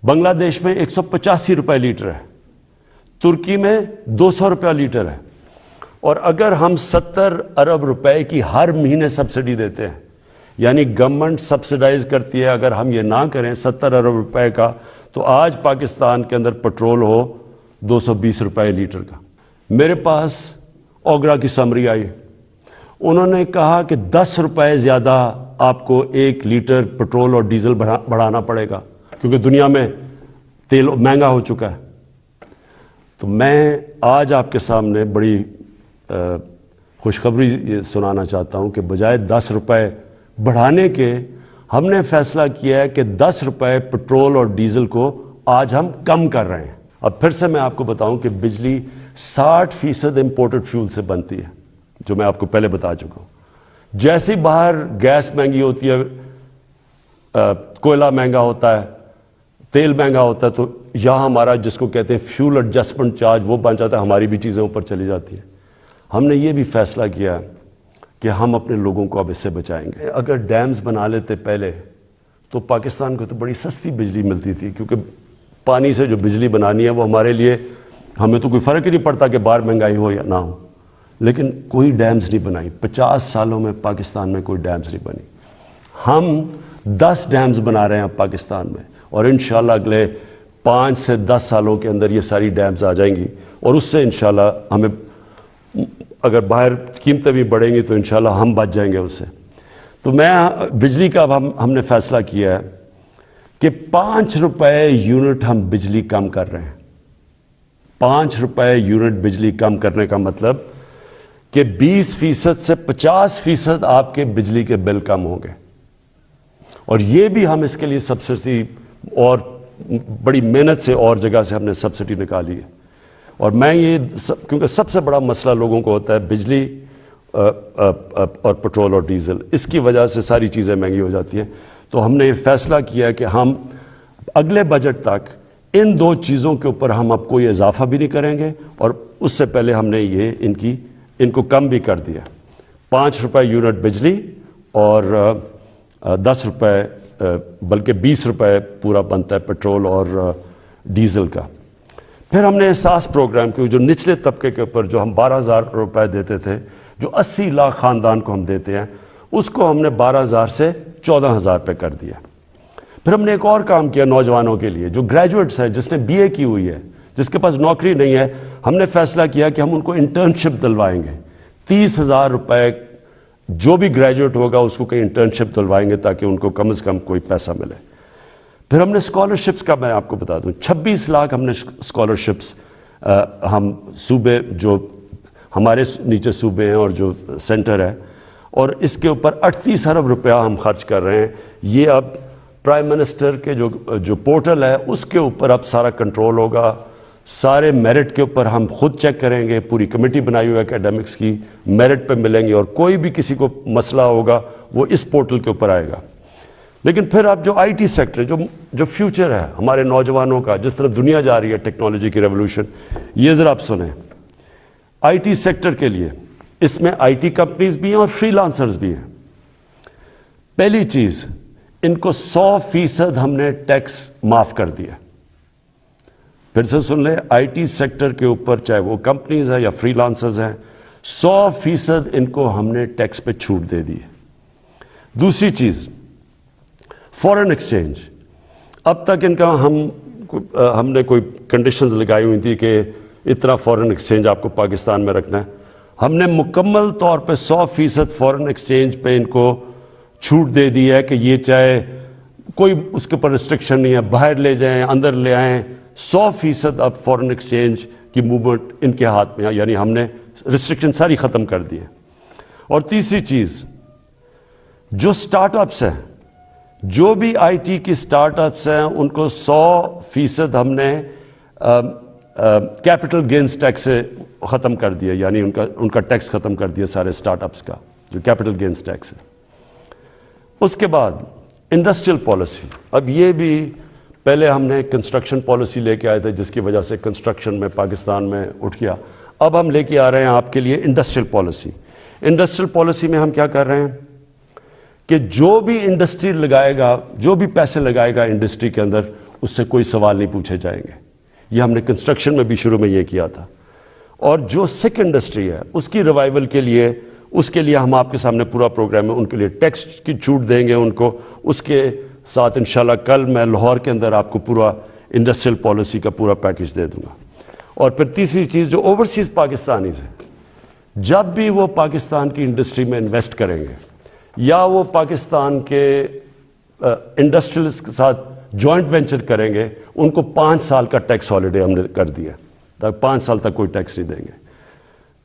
بنگلہ دیش میں 185 روپے لیٹر ہے, ترکی میں 200 روپے لیٹر ہے. اور اگر ہم 70 ارب روپے کی ہر مہینے سبسڈی دیتے ہیں, یعنی گورنمنٹ سبسڈائز کرتی ہے, اگر ہم یہ نہ کریں 70 ارب روپے کا, تو آج پاکستان کے اندر پٹرول ہو 220 روپے لیٹر کا. میرے پاس اوگرا کی سمری آئی, انہوں نے کہا کہ 10 روپے زیادہ آپ کو 1 لیٹر پٹرول اور ڈیزل بڑھانا پڑے گا کیونکہ دنیا میں تیل مہنگا ہو چکا ہے. تو میں آج آپ کے سامنے بڑی خوشخبری سنانا چاہتا ہوں کہ بجائے 10 روپے بڑھانے کے ہم نے فیصلہ کیا ہے کہ 10 روپے پٹرول اور ڈیزل کو آج ہم کم کر رہے ہیں. اب پھر سے میں آپ کو بتاؤں کہ بجلی 60% امپورٹڈ فیول سے بنتی ہے, جو میں آپ کو پہلے بتا چکا ہوں. جیسے باہر گیس مہنگی ہوتی ہے, کوئلہ مہنگا ہوتا ہے, تیل مہنگا ہوتا ہے, تو یہاں ہمارا جس کو کہتے ہیں فیول ایڈجسٹمنٹ چارج وہ بن جاتا ہے, ہماری بھی چیزیں اوپر چلی جاتی ہیں. ہم نے یہ بھی فیصلہ کیا کہ ہم اپنے لوگوں کو اب اس سے بچائیں گے. اگر ڈیمز بنا لیتے پہلے تو پاکستان کو تو بڑی سستی بجلی ملتی تھی, کیونکہ پانی سے جو بجلی بنانی ہے وہ ہمارے لیے, ہمیں تو کوئی فرق ہی نہیں پڑتا کہ باہر مہنگائی ہو یا نہ ہو. لیکن کوئی ڈیمز نہیں بنائی, 50 سالوں میں پاکستان میں کوئی ڈیمز نہیں بنی. ہم 10 ڈیمز بنا رہے ہیں اب پاکستان میں, اور انشاءاللہ اگلے 5 سے 10 سالوں کے اندر یہ ساری ڈیمز آ جائیں گی, اور اس سے انشاءاللہ ہمیں اگر باہر قیمتیں بھی بڑھیں گی تو انشاءاللہ ہم بچ جائیں گے اس سے. تو میں بجلی کا اب ہم نے فیصلہ کیا ہے کہ 5 روپے یونٹ ہم بجلی کم کر رہے ہیں. 5 روپے یونٹ بجلی کم کرنے کا مطلب کہ 20% سے 50% آپ کے بجلی کے بل کم ہوں گے. اور یہ بھی ہم اس کے لیے سبسڈی اور بڑی محنت سے اور جگہ سے ہم نے سبسڈی نکالی ہے. اور میں یہ کیونکہ سب سے بڑا مسئلہ لوگوں کو ہوتا ہے بجلی اور پٹرول اور ڈیزل, اس کی وجہ سے ساری چیزیں مہنگی ہو جاتی ہیں. تو ہم نے یہ فیصلہ کیا کہ ہم اگلے بجٹ تک ان 2 چیزوں کے اوپر ہم اب کوئی اضافہ بھی نہیں کریں گے, اور اس سے پہلے ہم نے یہ ان کو کم بھی کر دیا. 5 روپے یونٹ بجلی اور 10 روپے بلکہ 20 روپے پورا بنتا ہے پٹرول اور ڈیزل کا. پھر ہم نے احساس پروگرام کی, جو نچلے طبقے کے اوپر جو ہم 12,000 روپے دیتے تھے, جو 80 لاکھ خاندان کو ہم دیتے ہیں, اس کو ہم نے 12,000 سے 14,000 پہ کر دیا. پھر ہم نے ایک اور کام کیا نوجوانوں کے لیے, جو گریجویٹس ہیں, جس نے BA کی ہوئی ہے, جس کے پاس نوکری نہیں ہے. ہم نے فیصلہ کیا کہ ہم ان کو انٹرنشپ دلوائیں گے. 30,000 روپے جو بھی گریجویٹ ہوگا اس کو کہیں انٹرنشپ دلوائیں گے تاکہ ان کو کم از کم کوئی پیسہ ملے. پھر ہم نے اسکالرشپس کا میں آپ کو بتا دوں 26 لاکھ ہم نے اسکالرشپس ہم صوبے جو ہمارے نیچے صوبے ہیں اور جو سینٹر ہے, اور اس کے اوپر 38 ارب روپیہ ہم خرچ کر رہے ہیں. یہ اب پرائم منسٹر کے جو پورٹل ہے اس کے اوپر اب سارا کنٹرول ہوگا. سارے میرٹ کے اوپر ہم خود چیک کریں گے, پوری کمیٹی بنائی ہوئی ہے اکیڈمکس کی, میرٹ پہ ملیں گے, اور کوئی بھی کسی کو مسئلہ ہوگا وہ اس پورٹل کے اوپر آئے گا. لیکن پھر اب جو IT سیکٹر جو فیوچر ہے ہمارے نوجوانوں کا, جس طرح دنیا جا رہی ہے ٹیکنالوجی کی ریولوشن, یہ ذرا آپ سنیں. IT سیکٹر کے لیے اس میں IT کمپنیز بھی ہیں اور فری لانسرز بھی ہیں. پہلی چیز, ان کو 100% ہم نے ٹیکس معاف کر دیا. پھر سے سن لیں, IT سیکٹر کے اوپر چاہے وہ کمپنیز ہیں یا فری لانسرز ہیں, 100% ان کو ہم نے ٹیکس پہ چھوٹ دے دی. دوسری چیز, فورن ایکسچینج. اب تک ان کا ہم نے کوئی کنڈیشنز لگائی ہوئی تھی کہ اتنا فورن ایکسچینج آپ کو پاکستان میں رکھنا ہے. ہم نے مکمل طور پہ 100% فورن ایکسچینج پہ ان کو چھوٹ دے دی ہے کہ یہ چاہے کوئی اس کے اوپر ریسٹرکشن نہیں ہے, باہر لے جائیں اندر لے آئیں, 100% اب فورن ایکسچینج کی موومنٹ ان کے ہاتھ میں ہے, یعنی ہم نے ریسٹرکشن ساری ختم کر دی ہے. اور تیسری چیز, جو سٹارٹ اپس ہیں, جو بھی آئی ٹی کی سٹارٹ اپس ہیں, ان کو 100% ہم نے کیپٹل گینز ٹیکس سے ختم کر دیا, یعنی ان کا ٹیکس ختم کر دیا سارے سٹارٹ اپس کا, جو کیپٹل گینز ٹیکس ہے. اس کے بعد انڈسٹریل پالیسی, اب یہ بھی پہلے ہم نے کنسٹرکشن پالیسی لے کے آئے تھے جس کی وجہ سے کنسٹرکشن میں پاکستان میں اٹھ گیا. اب ہم لے کے آ رہے ہیں آپ کے لیے انڈسٹریل پالیسی. انڈسٹریل پالیسی میں ہم کیا کر رہے ہیں کہ جو بھی انڈسٹری لگائے گا, جو بھی پیسے لگائے گا انڈسٹری کے اندر, اس سے کوئی سوال نہیں پوچھے جائیں گے. یہ ہم نے کنسٹرکشن میں بھی شروع میں یہ کیا تھا. اور جو سکھ انڈسٹری ہے اس کی ریوائول کے لیے, اس کے لیے ہم آپ کے سامنے پورا پروگرام ہے, ان کے لیے ٹیکس کی چھوٹ دیں گے ان کو. اس کے ساتھ انشاءاللہ کل میں لاہور کے اندر آپ کو پورا انڈسٹریل پالیسی کا پورا پیکج دے دوں گا. اور پھر تیسری چیز, جو اوورسیز پاکستانیز ہیں, جب بھی وہ پاکستان کی انڈسٹری میں انویسٹ کریں گے یا وہ پاکستان کے انڈسٹریلز کے ساتھ جوائنٹ وینچر کریں گے, ان کو 5 سال کا ٹیکس ہالیڈے ہم نے کر دیا, 5 سال تک کوئی ٹیکس نہیں دیں گے.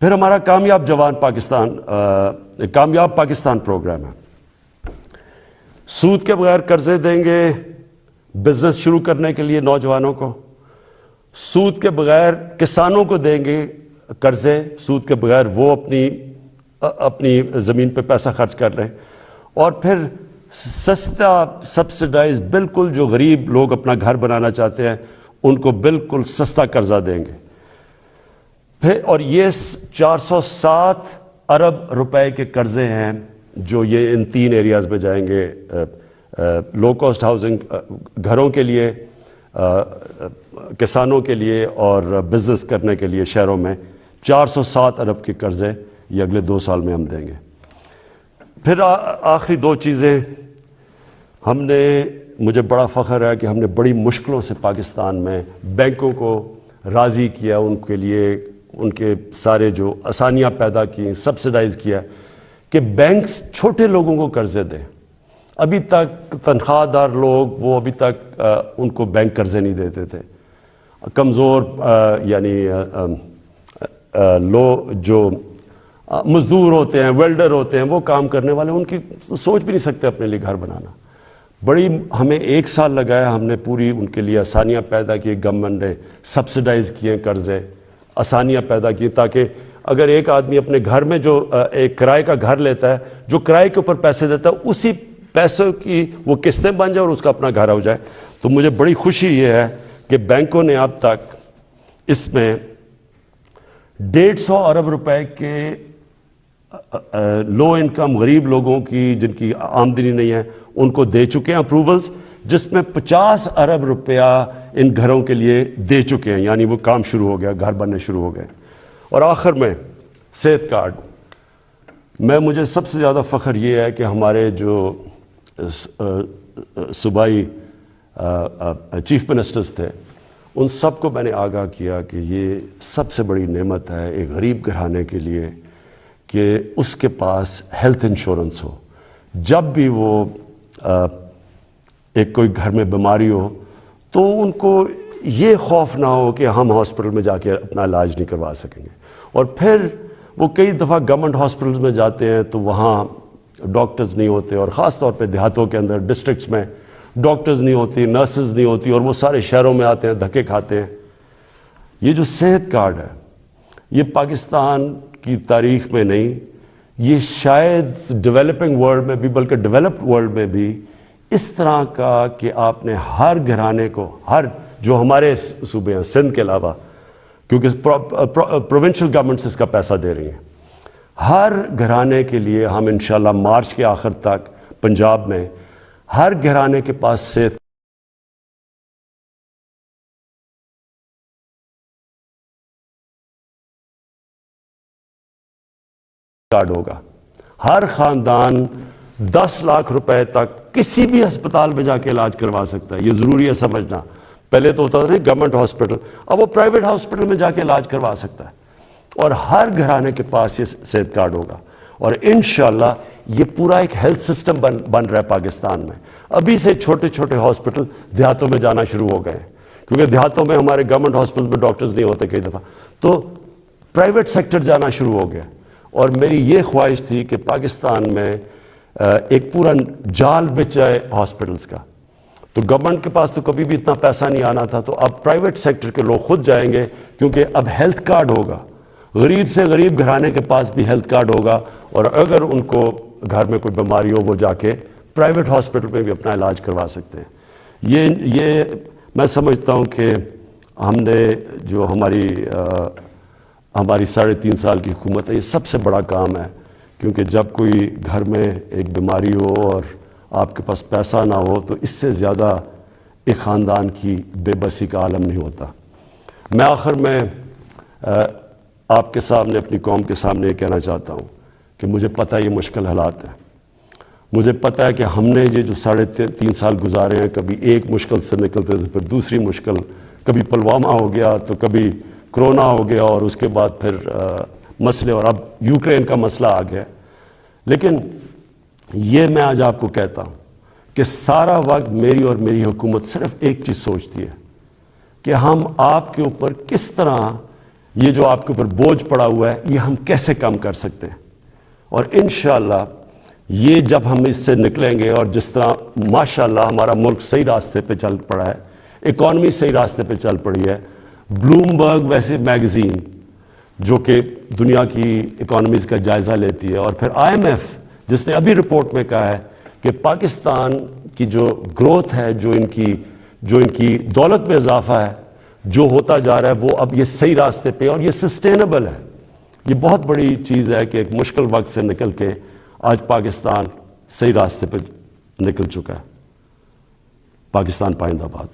پھر ہمارا کامیاب پاکستان پروگرام ہے. سود کے بغیر قرضے دیں گے بزنس شروع کرنے کے لیے نوجوانوں کو, سود کے بغیر کسانوں کو دیں گے قرضے, سود کے بغیر وہ اپنی زمین پہ پیسہ خرچ کر رہے ہیں. اور پھر سستا سبسڈائز, بالکل جو غریب لوگ اپنا گھر بنانا چاہتے ہیں ان کو بالکل سستا قرضہ دیں گے. پھر اور یہ 407 ارب روپے کے قرضے ہیں جو یہ ان 3 ایریاز میں جائیں گے, لو کاسٹ ہاؤسنگ, گھروں کے لیے, کسانوں کے لیے اور بزنس کرنے کے لیے شہروں میں. 407 ارب کے قرضے یہ اگلے 2 سال میں ہم دیں گے. پھر آخری 2 چیزیں, ہم نے, مجھے بڑا فخر ہے کہ ہم نے بڑی مشکلوں سے پاکستان میں بینکوں کو راضی کیا, ان کے لیے ان کے سارے جو آسانیاں پیدا کی, سبسڈائز کیا کہ بینکس چھوٹے لوگوں کو قرضے دیں. ابھی تک تنخواہ دار لوگ, وہ ابھی تک ان کو بینک قرضے نہیں دیتے تھے. کمزور یعنی جو مزدور ہوتے ہیں, ویلڈر ہوتے ہیں, وہ کام کرنے والے, ان کی سوچ بھی نہیں سکتے اپنے لیے گھر بنانا. بڑی ہمیں 1 سال لگایا, ہم نے پوری ان کے لیے آسانیاں پیدا کی, گورنمنٹ نے سبسڈائز کیے قرضے, آسانیاں پیدا کی تاکہ اگر ایک آدمی اپنے گھر میں جو ایک کرائے کا گھر لیتا ہے, جو کرائے کے اوپر پیسے دیتا ہے, اسی پیسوں کی وہ قسطیں بن جائے اور اس کا اپنا گھر ہو جائے. تو مجھے بڑی خوشی یہ ہے کہ بینکوں نے اب تک اس میں 150 ارب روپے کے لو انکم غریب لوگوں کی, جن کی آمدنی نہیں ہے, ان کو دے چکے ہیں اپروولز, جس میں 50 ارب روپیہ ان گھروں کے لیے دے چکے ہیں, یعنی وہ کام شروع ہو گیا, گھر بننے شروع ہو گئے. اور آخر میں صحت کارڈ, مجھے سب سے زیادہ فخر یہ ہے کہ ہمارے جو صوبائی چیف منسٹرز تھے, ان سب کو میں نے آگاہ کیا کہ یہ سب سے بڑی نعمت ہے ایک غریب گھرانے کے لیے کہ اس کے پاس ہیلتھ انشورنس ہو. جب بھی وہ ایک کوئی گھر میں بیماری ہو تو ان کو یہ خوف نہ ہو کہ ہم ہاسپٹل میں جا کے اپنا علاج نہیں کروا سکیں گے. اور پھر وہ کئی دفعہ گورنمنٹ ہاسپٹلز میں جاتے ہیں تو وہاں ڈاکٹرز نہیں ہوتے, اور خاص طور پہ دیہاتوں کے اندر, ڈسٹرکٹس میں ڈاکٹرز نہیں ہوتی, نرسز نہیں ہوتی, اور وہ سارے شہروں میں آتے ہیں, دھکے کھاتے ہیں. یہ جو صحت کارڈ ہے, یہ پاکستان کی تاریخ میں نہیں, یہ شاید ڈیولپنگ ورلڈ میں بھی, بلکہ ڈیولپڈ ورلڈ میں بھی اس طرح کا کہ آپ نے ہر گھرانے کو, ہر جو ہمارے صوبے ہیں سندھ کے علاوہ, کیونکہ پروونشل گورنمنٹس اس کا پیسہ دے رہی ہیں, ہر گھرانے کے لیے ہم انشاءاللہ مارچ کے آخر تک پنجاب میں ہر گھرانے کے پاس صحت کارڈ ہوگا. ہر خاندان 10 لاکھ روپے تک کسی بھی ہسپتال میں جا کے علاج کروا سکتا ہے. یہ ضروری ہے سمجھنا, پہلے تو ہوتا تھا گورنمنٹ ہاسپٹل، اب وہ پرائیویٹ ہاسپٹل میں جا کے علاج کروا سکتا ہے، اور ہر گھرانے کے پاس یہ صحت کارڈ ہوگا، اور انشاءاللہ یہ پورا ایک ہیلتھ سسٹم بن رہا ہے پاکستان میں۔ ابھی سے چھوٹے چھوٹے ہاسپٹل دیہاتوں میں جانا شروع ہو گئے ہیں، کیونکہ دیہاتوں میں ہمارے گورنمنٹ ہاسپٹل میں ڈاکٹرز نہیں ہوتے کئی دفعہ، تو پرائیویٹ سیکٹر جانا شروع ہو گیا۔ اور میری یہ خواہش تھی کہ پاکستان میں ایک پورا جال بچ جائے ہاسپٹلز کا، تو گورنمنٹ کے پاس تو کبھی بھی اتنا پیسہ نہیں آنا تھا، تو اب پرائیویٹ سیکٹر کے لوگ خود جائیں گے، کیونکہ اب ہیلتھ کارڈ ہوگا، غریب سے غریب گھرانے کے پاس بھی ہیلتھ کارڈ ہوگا، اور اگر ان کو گھر میں کوئی بیماری ہو وہ جا کے پرائیویٹ ہاسپٹل میں بھی اپنا علاج کروا سکتے ہیں۔ یہ میں سمجھتا ہوں کہ ہم نے جو ہماری 3.5 سال کی حکومت ہے، یہ سب سے بڑا کام ہے، کیونکہ جب کوئی گھر میں ایک بیماری ہو اور آپ کے پاس پیسہ نہ ہو تو اس سے زیادہ ایک خاندان کی بے بسی کا عالم نہیں ہوتا۔ میں آخر میں آپ کے سامنے، اپنی قوم کے سامنے یہ کہنا چاہتا ہوں کہ مجھے پتہ ہے یہ مشکل حالات ہیں، مجھے پتہ ہے کہ ہم نے یہ جو 3.5 سال گزارے ہیں، کبھی ایک مشکل سے نکلتے تھے، پھر دوسری مشکل، کبھی پلوامہ ہو گیا تو کبھی کرونا ہو گیا، اور اس کے بعد پھر مسئلے، اور اب یوکرین کا مسئلہ آ گیا۔ لیکن یہ میں آج آپ کو کہتا ہوں کہ سارا وقت میری اور میری حکومت صرف ایک چیز سوچتی ہے کہ ہم آپ کے اوپر کس طرح یہ جو آپ کے اوپر بوجھ پڑا ہوا ہے یہ ہم کیسے کم کر سکتے ہیں، اور انشاءاللہ یہ جب ہم اس سے نکلیں گے، اور جس طرح ماشاءاللہ ہمارا ملک صحیح راستے پہ چل پڑا ہے، اکانومی صحیح راستے پہ چل پڑی ہے، بلومبرگ ویسے میگزین جو کہ دنیا کی اکانومیز کا جائزہ لیتی ہے، اور پھر IMF جس نے ابھی رپورٹ میں کہا ہے کہ پاکستان کی جو گروتھ ہے، جو ان کی دولت میں اضافہ ہے، جو ہوتا جا رہا ہے، وہ اب یہ صحیح راستے پہ، اور یہ سسٹینیبل ہے۔ یہ بہت بڑی چیز ہے کہ ایک مشکل وقت سے نکل کے آج پاکستان صحیح راستے پہ نکل چکا ہے۔ پاکستان پائندہ باد۔